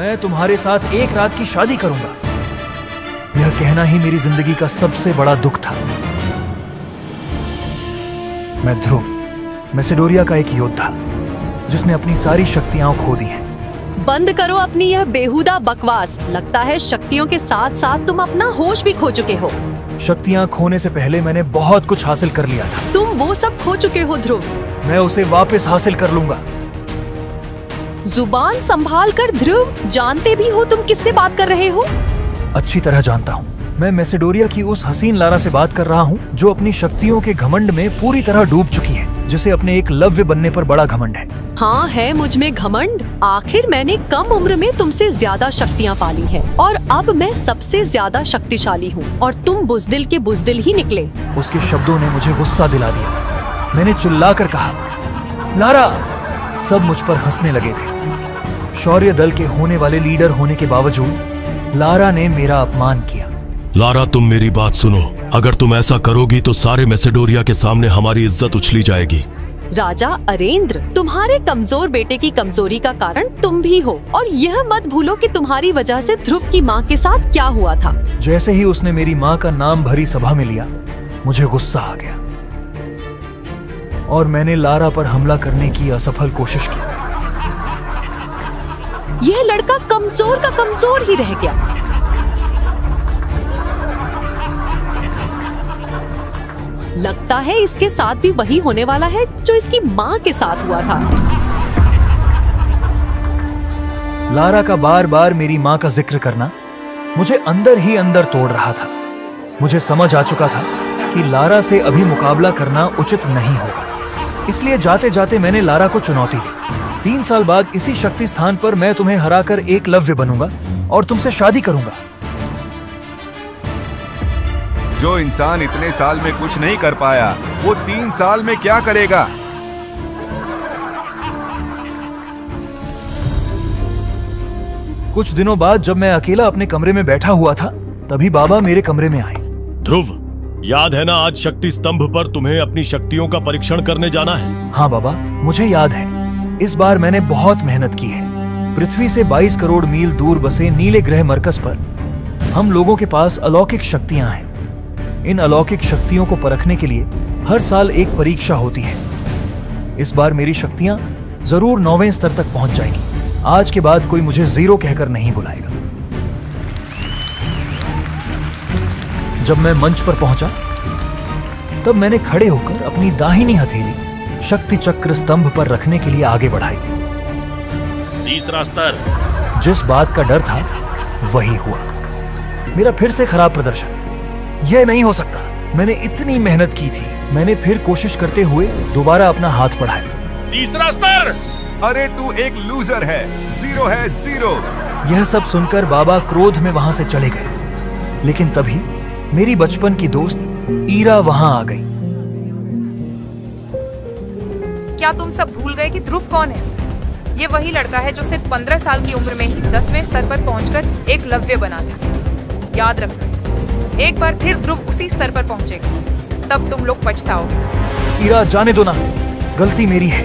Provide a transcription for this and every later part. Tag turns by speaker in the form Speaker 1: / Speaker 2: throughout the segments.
Speaker 1: मैं तुम्हारे साथ एक रात की शादी करूंगा। यह कहना ही मेरी जिंदगी का सबसे बड़ा दुख था। मैं ध्रुव, मैसेडोरिया का एक योद्धा जिसने अपनी सारी शक्तियां खो दी हैं।
Speaker 2: बंद करो अपनी यह बेहुदा बकवास। लगता है शक्तियों के साथ साथ तुम अपना होश भी खो चुके हो।
Speaker 1: शक्तियां खोने से पहले मैंने बहुत कुछ हासिल कर लिया था।
Speaker 2: तुम वो सब खो चुके हो ध्रुव।
Speaker 1: मैं उसे वापस हासिल कर लूंगा।
Speaker 2: जुबान संभाल कर ध्रुव, जानते भी हो तुम किससे बात कर रहे हो?
Speaker 1: अच्छी तरह जानता हूँ। मैं मैसेडोरिया की उस हसीन लारा से बात कर रहा हूँ जो अपनी शक्तियों के घमंड में पूरी तरह डूब चुकी है, जिसे अपने एक लव्य बनने पर बड़ा घमंड है।
Speaker 2: हाँ, है मुझ में घमंड। आखिर मैंने कम उम्र में तुमसे ज्यादा शक्तियाँ पाली हैं और अब मैं सबसे ज्यादा शक्तिशाली हूँ और तुम बुज़दिल के बुज़दिल ही निकले।
Speaker 1: उसके शब्दों ने मुझे गुस्सा दिला दिया। मैंने चिल्लाकर कहा, लारा। सब मुझ पर हंसने लगे थे। शौर्य दल के होने वाले लीडर होने के बावजूद लारा ने मेरा अपमान किया।
Speaker 3: लारा, तुम मेरी बात सुनो। अगर तुम ऐसा करोगी तो सारे मैसेडोरिया के सामने हमारी इज्जत उछली जाएगी।
Speaker 2: राजा अरेंद्र, तुम्हारे कमजोर बेटे की कमजोरी का कारण तुम भी हो और यह मत भूलो कि तुम्हारी वजह से ध्रुव की माँ के साथ क्या हुआ था।
Speaker 1: जैसे ही उसने मेरी माँ का नाम भरी सभा में लिया, मुझे गुस्सा आ गया और मैंने लारा पर हमला करने की असफल कोशिश की।
Speaker 2: यह लड़का कमजोर का कमजोर ही रह गया। लगता है इसके साथ भी वही होने वाला है जो इसकी माँ के साथ हुआ था।
Speaker 1: लारा का बार बार मेरी माँ का जिक्र करना मुझे अंदर ही अंदर तोड़ रहा था। मुझे समझ आ चुका था कि लारा से अभी मुकाबला करना उचित नहीं होगा, इसलिए जाते जाते मैंने लारा को चुनौती दी। 3 साल बाद इसी शक्ति स्थान पर मैं तुम्हें हराकर एकलव्य बनूंगा और तुमसे शादी करूंगा।
Speaker 4: जो इंसान इतने साल में कुछ नहीं कर पाया, वो 3 साल में क्या करेगा?
Speaker 1: कुछ दिनों बाद जब मैं अकेला अपने कमरे में बैठा हुआ था, तभी बाबा मेरे कमरे में आए।
Speaker 3: ध्रुव, याद है ना आज शक्ति स्तंभ पर तुम्हें अपनी शक्तियों का परीक्षण करने जाना है?
Speaker 1: हाँ बाबा, मुझे याद है। इस बार मैंने बहुत मेहनत की है। पृथ्वी से 22 करोड़ मील दूर बसे नीले ग्रह मरकज पर हम लोगों के पास अलौकिक शक्तियां हैं। इन अलौकिक शक्तियों को परखने के लिए हर साल एक परीक्षा होती है। इस बार मेरी शक्तियां जरूर 9वें स्तर तक पहुंच जाएंगी। आज के बाद कोई मुझे 0 कहकर नहीं बुलाएगा। जब मैं मंच पर पहुंचा, तब मैंने खड़े होकर अपनी दाहिनी हथेली शक्ति चक्र स्तंभ पर रखने के लिए आगे बढ़ाई।
Speaker 3: 3रा स्तर।
Speaker 1: जिस बात का डर था वही हुआ। मेरा फिर से खराब प्रदर्शन। यह नहीं हो सकता। मैंने इतनी मेहनत की थी। मैंने फिर कोशिश करते हुए दोबारा अपना हाथ बढ़ाया।
Speaker 3: 3रा स्तर।
Speaker 4: अरे तू एक लूजर है। 0 है 0।
Speaker 1: यह सब सुनकर बाबा क्रोध में वहां से चले गए, लेकिन तभी मेरी बचपन की दोस्त ईरा वहां आ गई।
Speaker 5: क्या तुम सब भूल गए कि ध्रुव कौन है? ये वही लड़का है जो सिर्फ 15 साल की उम्र में ही 10वें स्तर पर पहुंचकर एकलव्य बना था। याद रखना, एक बार फिर ध्रुव उसी स्तर पर पहुंचेगा, तब तुम लोग पछताओगे।
Speaker 1: ईरा, जाने दो ना, गलती मेरी है।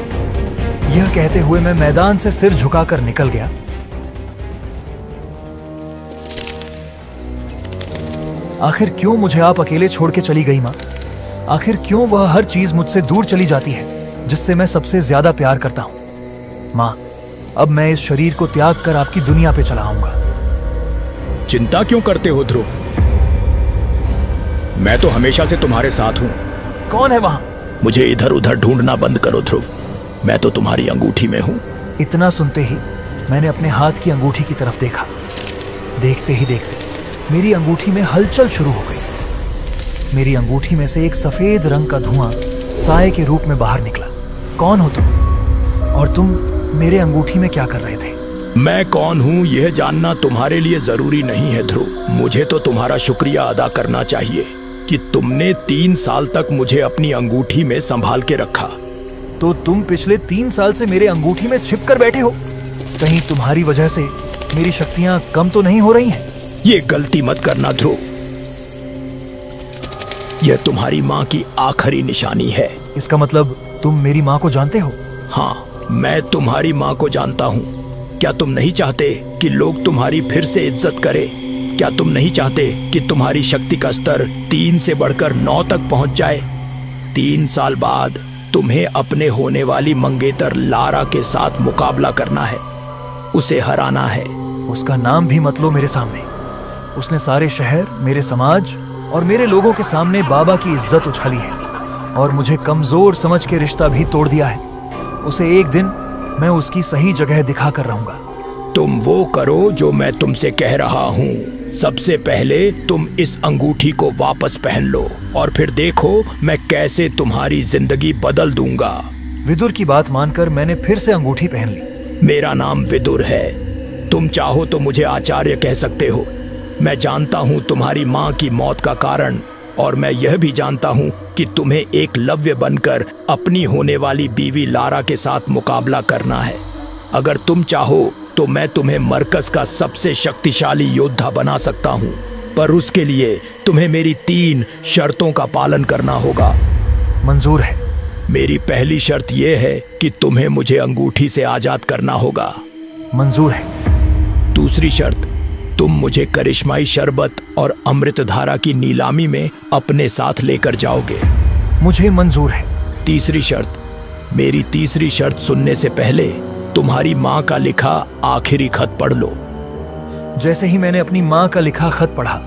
Speaker 1: यह कहते हुए मैं मैदान से सिर झुकाकर निकल गया। आखिर क्यों मुझे आप अकेले छोड़ के चली गई माँ? आखिर क्यों वह हर चीज मुझसे दूर चली जाती है जिससे मैं सबसे ज्यादा प्यार करता हूँ? माँ, अब मैं इस शरीर को त्याग कर आपकी दुनिया पे चला आऊंगा।
Speaker 6: चिंता क्यों करते हो ध्रुव? मैं तो हमेशा से तुम्हारे साथ हूँ।
Speaker 1: कौन है वहां?
Speaker 6: मुझे इधर उधर ढूंढना बंद करो ध्रुव। मैं तो तुम्हारी अंगूठी में हूँ।
Speaker 1: इतना सुनते ही मैंने अपने हाथ की अंगूठी की तरफ देखा। देखते ही देखते मेरी अंगूठी में हलचल शुरू हो गई। मेरी अंगूठी में से एक सफेद रंग का धुआं साए के रूप में बाहर निकला। कौन हो तुम? और तुम मेरे अंगूठी में क्या कर रहे थे?
Speaker 6: मैं कौन हूँ यह जानना तुम्हारे लिए जरूरी नहीं है ध्रुव। मुझे तो तुम्हारा शुक्रिया अदा करना चाहिए कि तुमने 3 साल तक मुझे अपनी अंगूठी में संभाल के रखा।
Speaker 1: तो तुम पिछले 3 साल से मेरे अंगूठी में छिप कर बैठे हो। कहीं तुम्हारी वजह से मेरी शक्तियां कम तो नहीं हो रही हैं?
Speaker 6: ये गलती मत करना ध्रुव। यह तुम्हारी माँ की आखिरी निशानी है।
Speaker 1: इसका मतलब तुम मेरी माँ को जानते हो?
Speaker 6: हाँ, मैं तुम्हारी माँ को जानता हूँ। क्या तुम नहीं चाहते कि लोग तुम्हारी फिर से इज्जत करें? क्या तुम नहीं चाहते कि तुम्हारी शक्ति का स्तर 3 से बढ़कर 9 तक पहुंच जाए? 3 साल बाद तुम्हें अपने होने वाली मंगेतर लारा के साथ मुकाबला करना है, उसे हराना है।
Speaker 1: उसका नाम भी मत लो मेरे सामने। उसने सारे शहर, मेरे समाज और मेरे लोगों के सामने बाबा की इज्जत उछाली है और मुझे कमजोर समझ के रिश्ता भी तोड़ दिया है। उसे एक दिन मैं उसकी सही जगह दिखा कर रहूंगा।
Speaker 6: तुम वो करो जो मैं तुमसे कह रहा हूँ। सबसे पहले तुम इस अंगूठी को वापस पहन लो और फिर देखो मैं कैसे तुम्हारी जिंदगी बदल दूंगा।
Speaker 1: विदुर की बात मानकर मैंने फिर से अंगूठी पहन ली।
Speaker 6: मेरा नाम विदुर है। तुम चाहो तो मुझे आचार्य कह सकते हो। मैं जानता हूँ तुम्हारी माँ की मौत का कारण, और मैं यह भी जानता हूँ कि तुम्हें एकलव्य बनकर अपनी होने वाली बीवी लारा के साथ मुकाबला करना है। अगर तुम चाहो तो मैं तुम्हें मरकज का सबसे शक्तिशाली योद्धा बना सकता हूँ, पर उसके लिए तुम्हें मेरी 3 शर्तों का पालन करना होगा।
Speaker 1: मंजूर है।
Speaker 6: मेरी पहली शर्त यह है कि तुम्हें मुझे अंगूठी से आजाद करना होगा।
Speaker 1: मंजूर है।
Speaker 6: दूसरी शर्त, तुम मुझे करिश्माई शरबत और अमृत धारा की नीलामी में अपने साथ लेकर जाओगे।
Speaker 1: मुझे मंजूर है।
Speaker 6: तीसरी शर्त, मेरी तीसरी शर्त सुनने से पहले तुम्हारी माँ का लिखा आखिरी खत पढ़ लो।
Speaker 1: जैसे ही मैंने अपनी माँ का लिखा खत पढ़ा,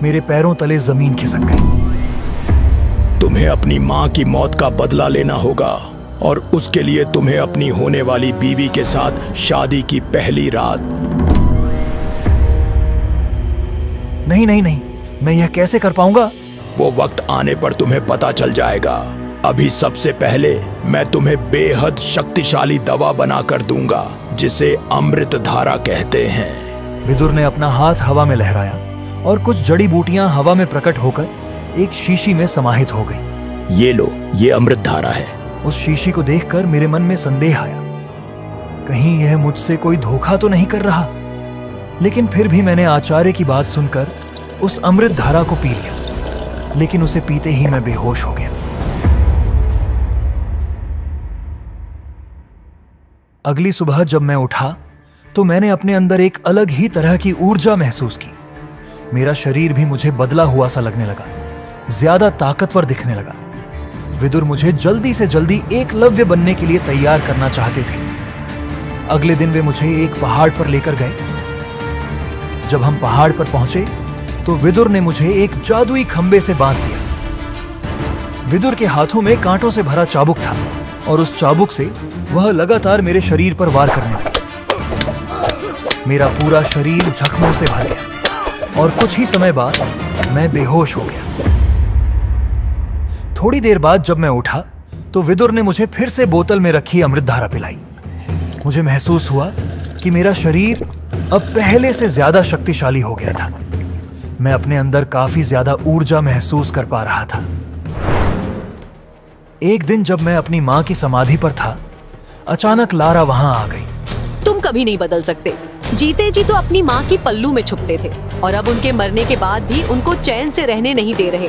Speaker 1: मेरे पैरों तले जमीन खिसक गई।
Speaker 6: तुम्हें अपनी माँ की मौत का बदला लेना होगा और उसके लिए तुम्हें अपनी होने वाली बीवी के साथ शादी की पहली रात।
Speaker 1: नहीं नहीं नहीं, मैं यह कैसे कर पाऊंगा?
Speaker 6: वो वक्त आने पर तुम्हें पता चल जाएगा। अभी सबसे पहले मैं तुम्हें बेहद शक्तिशाली दवा बनाकर दूंगा, जिसे अमृत धारा कहते हैं।
Speaker 1: विदुर ने अपना हाथ हवा में लहराया और कुछ जड़ी बूटियां हवा में प्रकट होकर एक शीशी में समाहित हो गई।
Speaker 6: ये लो, ये अमृत धारा है।
Speaker 1: उस शीशी को देखकर मेरे मन में संदेह आया, कहीं यह मुझसे कोई धोखा तो नहीं कर रहा। लेकिन फिर भी मैंने आचार्य की बात सुनकर उस अमृत धारा को पी लिया, लेकिन उसे पीते ही मैं बेहोश हो गया। अगली सुबह जब मैं उठा तो मैंने अपने अंदर एक अलग ही तरह की ऊर्जा महसूस की। मेरा शरीर भी मुझे बदला हुआ सा लगने लगा, ज्यादा ताकतवर दिखने लगा। विदुर मुझे जल्दी से जल्दी एकलव्य बनने के लिए तैयार करना चाहते थे। अगले दिन वे मुझे एक पहाड़ पर लेकर गए। जब हम पहाड़ पर पहुंचे तो विदुर ने मुझे एक जादुई खंबे से बांध दिया। विदुर के हाथों में कांटों से भरा चाबुक था और उस चाबुक से वह लगातार मेरे शरीर पर वार करने लगा। मेरा पूरा शरीर जख्मों से भर गया और कुछ ही समय बाद मैं बेहोश हो गया। थोड़ी देर बाद जब मैं उठा तो विदुर ने मुझे फिर से बोतल में रखी अमृत धारा पिलाई। मुझे महसूस हुआ कि मेरा शरीर अब पहले से ज्यादा शक्तिशाली हो गया था। मैं अपने अंदर काफी ज्यादा ऊर्जा महसूस कर पा रहा था। एक दिन जब मैं अपनी मां की समाधि पर था, अचानक लारा वहां आ गई।
Speaker 2: तुम कभी नहीं बदल सकते। जीते जी तो अपनी माँ की पल्लू में छुपते थे और अब उनके मरने के बाद भी उनको चैन से रहने नहीं दे रहे।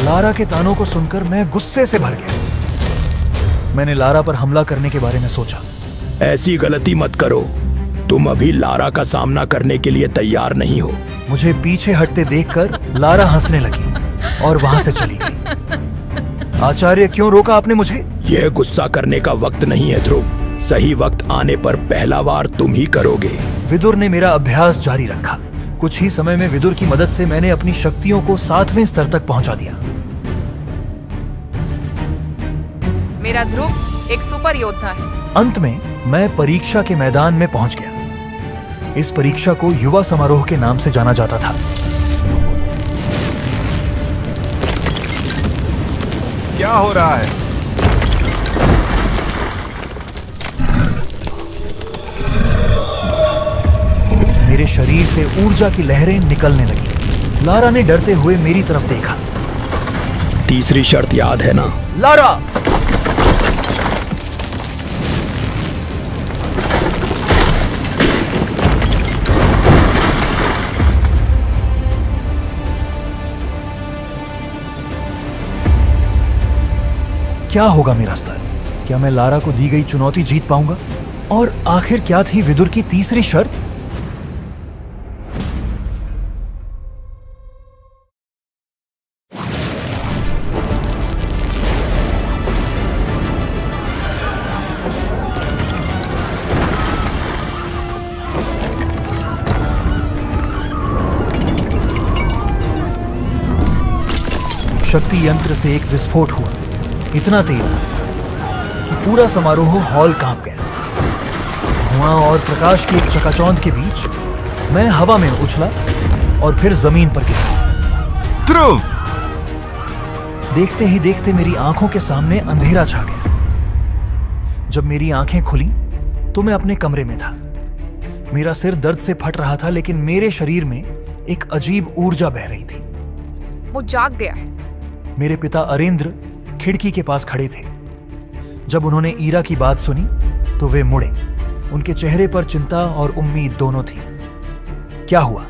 Speaker 1: लारा के तानों को सुनकर मैं गुस्से से भर गया। मैंने लारा पर हमला करने के बारे में सोचा।
Speaker 6: ऐसी गलती मत करो। तुम अभी लारा का सामना करने के लिए तैयार नहीं हो।
Speaker 1: मुझे पीछे हटते देखकर लारा हंसने लगी और वहां से चली गई। आचार्य, क्यों रोका आपने मुझे?
Speaker 6: यह गुस्सा करने का वक्त नहीं है ध्रुव। सही वक्त आने पर पहला वार तुम ही करोगे।
Speaker 1: विदुर ने मेरा अभ्यास जारी रखा। कुछ ही समय में विदुर की मदद से मैंने अपनी शक्तियों को 7वें स्तर तक पहुंचा दिया।
Speaker 5: मेरा ध्रुव एक सुपर योद्धा है।
Speaker 1: अंत में मैं परीक्षा के मैदान में पहुंच गया। इस परीक्षा को युवा समारोह के नाम से जाना जाता था।
Speaker 4: क्या हो रहा है?
Speaker 1: मेरे शरीर से ऊर्जा की लहरें निकलने लगी। लारा ने डरते हुए मेरी तरफ देखा।
Speaker 6: तीसरी शर्त याद है ना?
Speaker 1: लारा! क्या होगा मेरा स्तर? क्या मैं लारा को दी गई चुनौती जीत पाऊंगा? और आखिर क्या थी विदुर की तीसरी शर्त? शक्ति यंत्र से एक विस्फोट हुआ, इतना तेज कि पूरा समारोह हॉल कांप गया। धुआं और प्रकाश की एक चकाचौंध के बीच मैं हवा में उछला और फिर जमीन पर गिरा।
Speaker 4: ध्रुव!
Speaker 1: देखते ही देखते मेरी आंखों के सामने अंधेरा छा गया। जब मेरी आंखें खुली तो मैं अपने कमरे में था। मेरा सिर दर्द से फट रहा था, लेकिन मेरे शरीर में एक अजीब ऊर्जा बह रही थी।
Speaker 5: वो जाग गया है।
Speaker 1: मेरे पिता अरेंद्र खिड़की के पास खड़े थे। जब उन्होंने ईरा की बात सुनी तो वे मुड़े। उनके चेहरे पर चिंता और उम्मीद दोनों थी। क्या हुआ?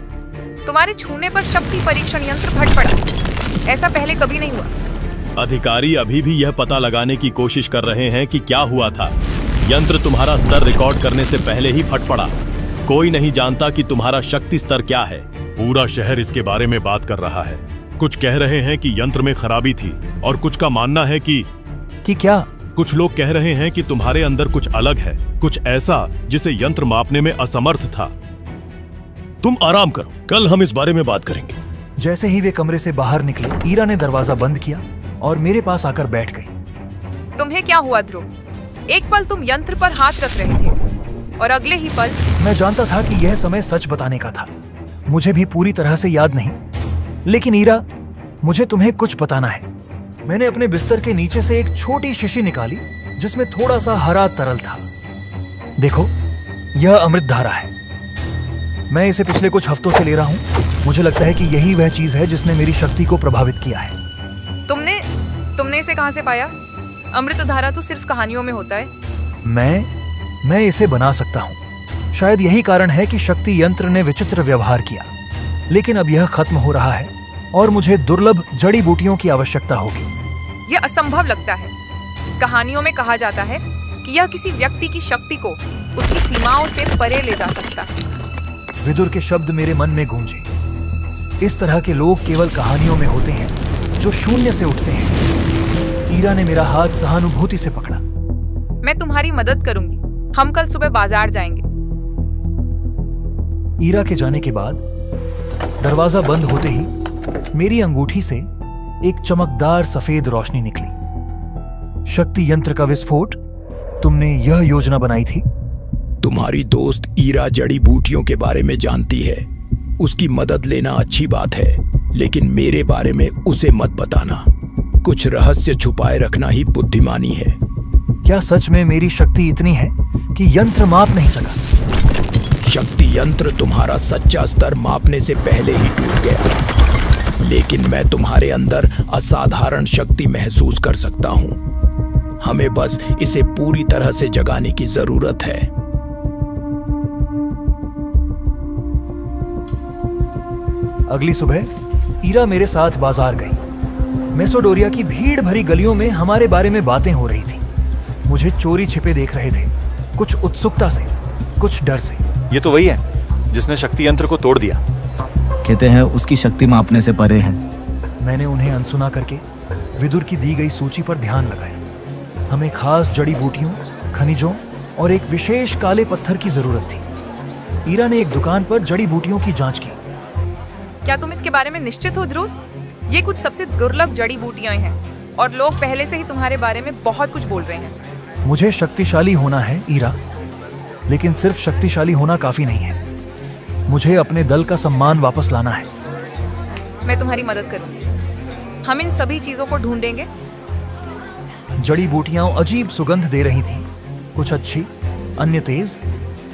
Speaker 5: तुम्हारे छूने पर शक्ति परीक्षण यंत्र फट पड़ा। ऐसा पहले कभी नहीं हुआ।
Speaker 3: अधिकारी अभी भी यह पता लगाने की कोशिश कर रहे हैं कि क्या हुआ था। यंत्र तुम्हारा स्तर रिकॉर्ड करने से पहले ही फट पड़ा। कोई नहीं जानता कि तुम्हारा शक्ति स्तर क्या है। पूरा शहर इसके बारे में बात कर रहा है। कुछ कह रहे हैं कि यंत्र में खराबी थी और कुछ का मानना है कि
Speaker 1: क्या?
Speaker 3: कुछ लोग कह रहे हैं कि तुम्हारे अंदर कुछ अलग है, कुछ ऐसा जिसे यंत्र मापने में असमर्थ था। तुम आराम करो, कल हम इस बारे में बात करेंगे।
Speaker 1: जैसे ही वे कमरे से बाहर निकले, ईरा ने दरवाजा बंद किया और मेरे पास आकर बैठ गई।
Speaker 5: तुम्हें क्या हुआ ध्रुव? एक पल तुम यंत्र पर हाथ रख रहे थे और अगले ही पल।
Speaker 1: मैं जानता था कि यह समय सच बताने का था। मुझे भी पूरी तरह से याद नहीं, लेकिन ईरा, मुझे तुम्हें कुछ बताना है। मैंने अपने बिस्तर के नीचे से एक छोटी शीशी निकाली जिसमें थोड़ा सा हरा तरल था। देखो, यह अमृत धारा है। मैं इसे पिछले कुछ हफ्तों से ले रहा हूं। मुझे लगता है कि यही वह चीज है जिसने मेरी शक्ति को प्रभावित किया है।
Speaker 5: तुमने इसे कहां से पाया? अमृत धारा तो सिर्फ कहानियों में होता है।
Speaker 1: मैं इसे बना सकता हूं। शायद यही कारण है कि शक्ति यंत्र ने विचित्र व्यवहार किया। लेकिन अब यह खत्म हो रहा है और मुझे दुर्लभ जड़ी बूटियों की आवश्यकता होगी।
Speaker 5: यह असंभव लगता है। कहानियों में कहा जाता है कि यह किसी व्यक्ति की शक्ति को उसकी सीमाओं से परे ले जा सकता है।
Speaker 1: विदुर के शब्द मेरे मन में गूंजे। इस तरह के लोग केवल कहानियों में होते हैं जो शून्य से उठते हैं। ईरा ने मेरा हाथ सहानुभूति से पकड़ा।
Speaker 5: मैं तुम्हारी मदद करूंगी। हम कल सुबह बाजार जाएंगे।
Speaker 1: ईरा के जाने के बाद दरवाजा बंद होते ही मेरी अंगूठी से एक चमकदार सफेद रोशनी निकली। शक्ति यंत्र का विस्फोट? तुमने यह योजना बनाई थी?
Speaker 6: तुम्हारी दोस्त ईरा जड़ी बूटियों के बारे में जानती है। उसकी मदद लेना अच्छी बात है, लेकिन मेरे बारे में उसे मत बताना। कुछ रहस्य छुपाए रखना ही बुद्धिमानी है।
Speaker 1: क्या सच में मेरी शक्ति इतनी है कि यंत्र माप नहीं सका?
Speaker 6: शक्ति यंत्र तुम्हारा सच्चा स्तर मापने से पहले ही टूट गया, लेकिन मैं तुम्हारे अंदर असाधारण शक्ति महसूस कर सकता हूं। हमें बस इसे पूरी तरह से जगाने की जरूरत है।
Speaker 1: अगली सुबह ईरा मेरे साथ बाजार गई। मेसोडोरिया की भीड़ भरी गलियों में हमारे बारे में बातें हो रही थी। मुझे चोरी छिपे देख रहे थे, कुछ उत्सुकता से, कुछ डर से।
Speaker 7: ये तो वही है जिसने शक्ति यंत्र को तोड़ दिया।
Speaker 8: कहते हैं उसकी शक्ति मापने से परे है।
Speaker 1: मैंने उन्हें अनसुना करके विदुर की दी गई सूची पर ध्यान लगाया। हमें खास जड़ी बूटियों, खनिजों और एक विशेष काले पत्थर की जरूरत थी। ईरा ने एक दुकान पर जड़ी बूटियों की जांच की।
Speaker 5: क्या तुम इसके बारे में निश्चित हो ध्रुव? ये कुछ सबसे दुर्लभ जड़ी बूटियां हैं और लोग पहले से ही तुम्हारे बारे में बहुत कुछ बोल रहे हैं।
Speaker 1: मुझे शक्तिशाली होना है ईरा, लेकिन सिर्फ शक्तिशाली होना काफी नहीं है। मुझे अपने दल का सम्मान वापस लाना है।
Speaker 5: मैं तुम्हारी मदद करूंगी। हम इन सभी चीजों को ढूंढेंगे।
Speaker 1: जड़ी बूटियां अजीब सुगंध दे रही थीं, कुछ अच्छी, अन्य तेज।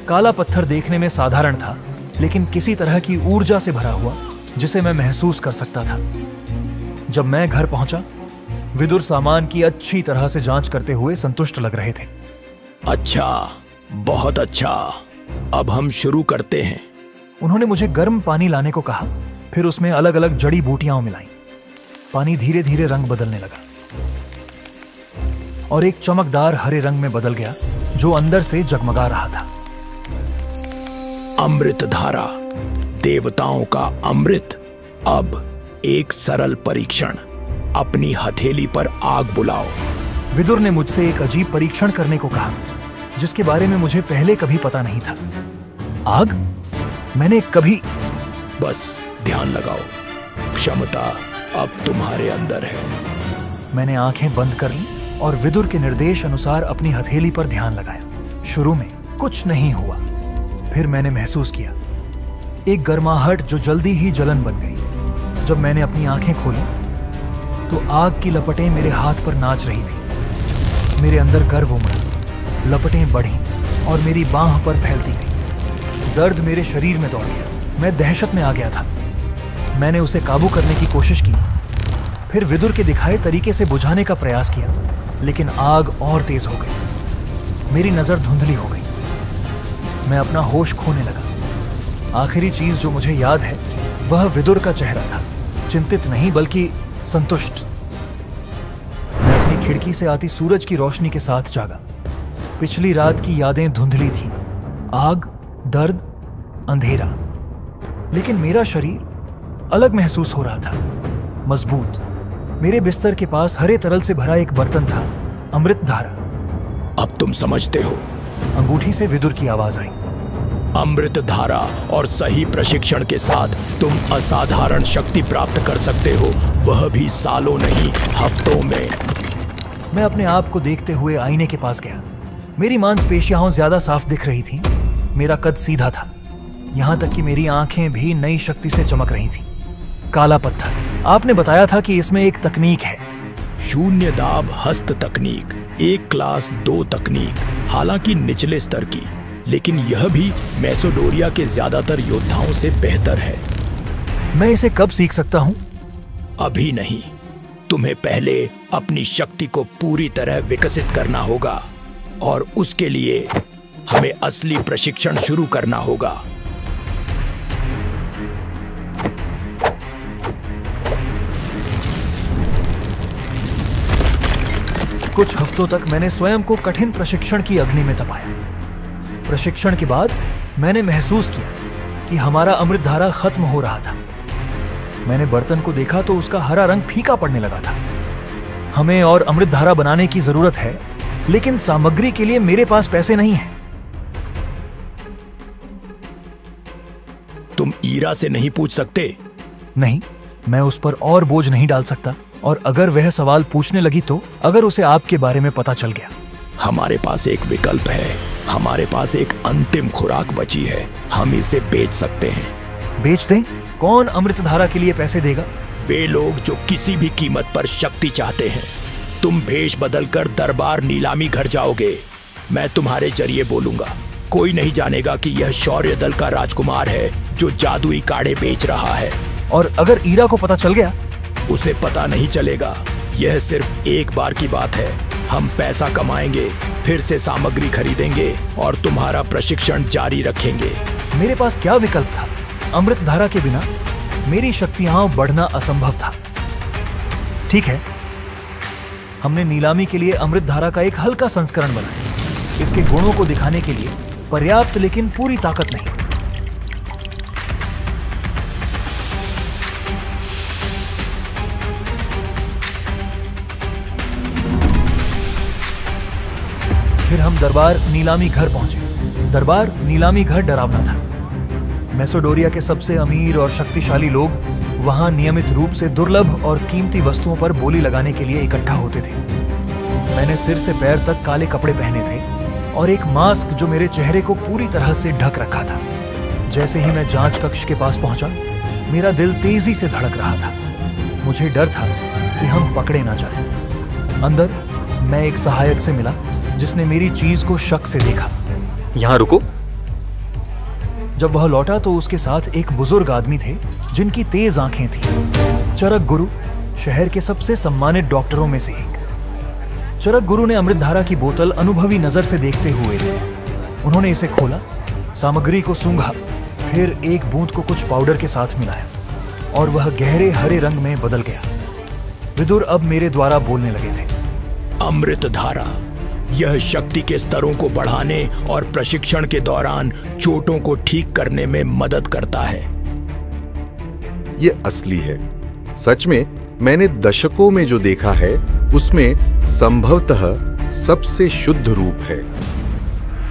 Speaker 1: काला पत्थर देखने में साधारण था, लेकिन किसी तरह की ऊर्जा से भरा हुआ जिसे मैं महसूस कर सकता था। जब मैं घर पहुंचा, विदुर सामान की अच्छी तरह से जांच करते हुए संतुष्ट लग रहे थे।
Speaker 6: अच्छा, बहुत अच्छा। अब हम शुरू करते हैं।
Speaker 1: उन्होंने मुझे गर्म पानी लाने को कहा, फिर उसमें अलग अलग जड़ी बूटियां मिलाईं। पानी धीरे धीरे रंग बदलने लगा और एक चमकदार हरे रंग में बदल गया, जो अंदर से जगमगा रहा था।
Speaker 6: अमृत धारा, देवताओं का अमृत। अब एक सरल परीक्षण, अपनी हथेली पर आग बुलाओ।
Speaker 1: विदुर ने मुझसे एक अजीब परीक्षण करने को कहा, जिसके बारे में मुझे पहले कभी पता नहीं था। आग? मैंने कभी...
Speaker 6: बस ध्यान लगाओ, क्षमता अब तुम्हारे अंदर है।
Speaker 1: मैंने आंखें बंद कर ली और विदुर के निर्देश अनुसार अपनी हथेली पर ध्यान लगाया। शुरू में कुछ नहीं हुआ, फिर मैंने महसूस किया एक गर्माहट जो जल्दी ही जलन बन गई। जब मैंने अपनी आंखें खोली तो आग की लपटें मेरे हाथ पर नाच रही थी। मेरे अंदर गर्व उमड़ा, लपटें बढ़ी और मेरी बांह पर फैलती गई। दर्द मेरे शरीर में दौड़ गया, मैं दहशत में आ गया था। मैंने उसे काबू करने की कोशिश की, फिर विदुर के दिखाए तरीके से बुझाने का प्रयास किया, लेकिन आग और तेज हो गई। मेरी नजर धुंधली हो गई, मैं अपना होश खोने लगा। आखिरी चीज जो मुझे याद है वह विदुर का चेहरा था, चिंतित नहीं बल्कि संतुष्ट। मैं अपनी खिड़की से आती सूरज की रोशनी के साथ जागा। पिछली रात की यादें धुंधली थीं, आग, दर्द, अंधेरा, लेकिन मेरा शरीर अलग महसूस हो रहा था, मजबूत। मेरे बिस्तर के पास हरे तरल से भरा एक बर्तन था, अमृत धारा।
Speaker 6: अब तुम समझते हो?
Speaker 1: अंगूठी से विदुर की आवाज आई।
Speaker 6: अमृत धारा और सही प्रशिक्षण के साथ तुम असाधारण शक्ति प्राप्त कर सकते हो, वह भी सालों नहीं, हफ्तों में।
Speaker 1: मैं अपने आप को देखते हुए आईने के पास गया। मेरी मांसपेशियां ज्यादा साफ दिख रही थीं, मेरा कद सीधा था, यहां तक कि मेरी आंखें भी नई शक्ति से चमक रही थीं। काला पत्थर, आपने बताया था कि इसमें एक तकनीक है।
Speaker 6: शून्य दाब हस्त तकनीक, 1 क्लास 2 तकनीक, हालांकि निचले स्तर की, लेकिन यह भी मैसोडोरिया के ज्यादातर योद्धाओं से बेहतर है।
Speaker 1: मैं इसे कब सीख सकता हूं?
Speaker 6: अभी नहीं, तुम्हें पहले अपनी शक्ति को पूरी तरह विकसित करना होगा और उसके लिए हमें असली प्रशिक्षण शुरू करना होगा।
Speaker 1: कुछ हफ्तों तक मैंने स्वयं को कठिन प्रशिक्षण की अग्नि में तपाया। प्रशिक्षण के बाद मैंने महसूस किया कि हमारा अमृत धारा खत्म हो रहा था। मैंने बर्तन को देखा तो उसका हरा रंग फीका पड़ने लगा था। हमें और अमृत धारा बनाने की जरूरत है, लेकिन सामग्री के लिए मेरे पास पैसे नहीं हैं।
Speaker 6: तुम ईरा से नहीं पूछ सकते?
Speaker 1: नहीं, मैं उस पर और बोझ नहीं डाल सकता, और अगर वह सवाल पूछने लगी तो अगर उसे आपके बारे में पता चल गया।
Speaker 6: हमारे पास एक विकल्प है, हमारे पास एक अंतिम खुराक बची है, हम इसे बेच सकते हैं।
Speaker 1: बेच दें? कौन अमृत धारा के लिए पैसे देगा?
Speaker 6: वे लोग जो किसी भी कीमत पर शक्ति चाहते हैं। तुम भेष बदलकर दरबार नीलामी घर जाओगे, मैं तुम्हारे जरिए बोलूंगा। कोई नहीं जानेगा कि यह शौर्य दल का राजकुमार है जो जादुई काढ़े बेच रहा है।
Speaker 1: और अगर ईरा को पता चल गया?
Speaker 6: उसे पता नहीं चलेगा, यह सिर्फ एक बार की बात है। हम पैसा कमाएंगे, फिर से सामग्री खरीदेंगे और तुम्हारा प्रशिक्षण जारी रखेंगे।
Speaker 1: मेरे पास क्या विकल्प था? अमृत धारा के बिना मेरी शक्तियां बढ़ना असंभव था। ठीक है, हमने नीलामी के लिए अमृत धारा का एक हल्का संस्करण बनाया। इसके गुणों को दिखाने के लिए पर्याप्त, लेकिन पूरी ताकत नहीं। फिर हम दरबार नीलामी घर पहुंचे। दरबार नीलामी घर डरावना था। मैसोडोरिया के सबसे अमीर और शक्तिशाली लोग वहां नियमित रूप से दुर्लभ और कीमती वस्तुओं पर बोली लगाने के लिए इकट्ठा होते थे। मैंने सिर से पैर तक काले कपड़े पहने थे और एक मास्क जो मेरे चेहरे को पूरी तरह से ढक रखा था। जैसे ही मैं जांच कक्ष के पास पहुंचा, मेरा दिल तेजी से धड़क रहा था। मुझे डर था कि हम पकड़े ना जाएं। अंदर मैं एक सहायक से मिला जिसने मेरी चीज को शक से देखा।
Speaker 7: यहां रुको।
Speaker 1: जब वह लौटा तो उसके साथ एक बुजुर्ग आदमी थे जिनकी तेज आंखें थीं। चरक गुरु शहर के सबसे सम्मानित डॉक्टरों में से एक। चरक गुरु ने अमृत धारा की बोतल अनुभवी नजर से देखते हुए ली। उन्होंने इसे खोला, सामग्री को सूंघा, फिर एक बूंद को कुछ पाउडर के साथ मिलाया और वह गहरे हरे रंग में बदल गया। विदुर अब मेरे द्वारा बोलने लगे थे।
Speaker 6: अमृत धारा, यह शक्ति के स्तरों को बढ़ाने और प्रशिक्षण के दौरान चोटों को ठीक करने में मदद करता है।
Speaker 9: ये असली है। सच में मैंने दशकों में जो देखा है उसमें संभवतः सबसे शुद्ध रूप है।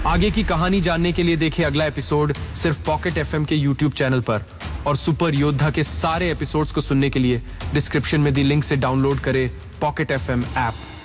Speaker 10: आगे की कहानी जानने के लिए देखें अगला एपिसोड सिर्फ पॉकेट एफएम के यूट्यूब चैनल पर, और सुपर योद्धा के सारे एपिसोड्स को सुनने के लिए डिस्क्रिप्शन में दी लिंक से डाउनलोड करें पॉकेट एफएम ऐप।